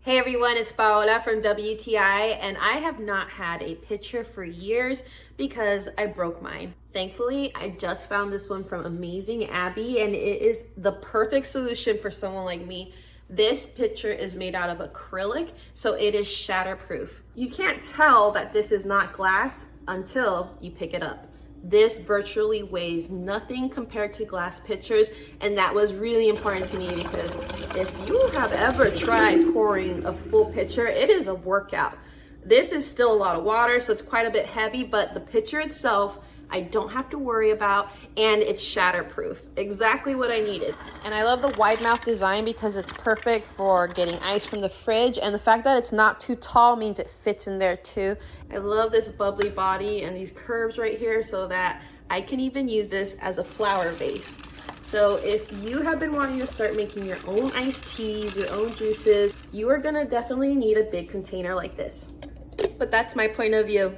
Hey everyone, it's Paola from WTI, and I have not had a pitcher for years because I broke mine. Thankfully, I just found this one from Amazing Abby, and it is the perfect solution for someone like me. This pitcher is made out of acrylic, so it is shatterproof. You can't tell that this is not glass until you pick it up. This virtually weighs nothing compared to glass pitchers, and that was really important to me because if you have ever tried pouring a full pitcher, it is a workout. This is still a lot of water, so it's quite a bit heavy, but the pitcher itself, I don't have to worry about, and it's shatterproof. Exactly what I needed. And I love the wide mouth design because it's perfect for getting ice from the fridge, and the fact that it's not too tall means it fits in there too. I love this bubbly body and these curves right here so that I can even use this as a flower vase. So if you have been wanting to start making your own iced teas, your own juices, you are gonna definitely need a big container like this. But that's my point of view.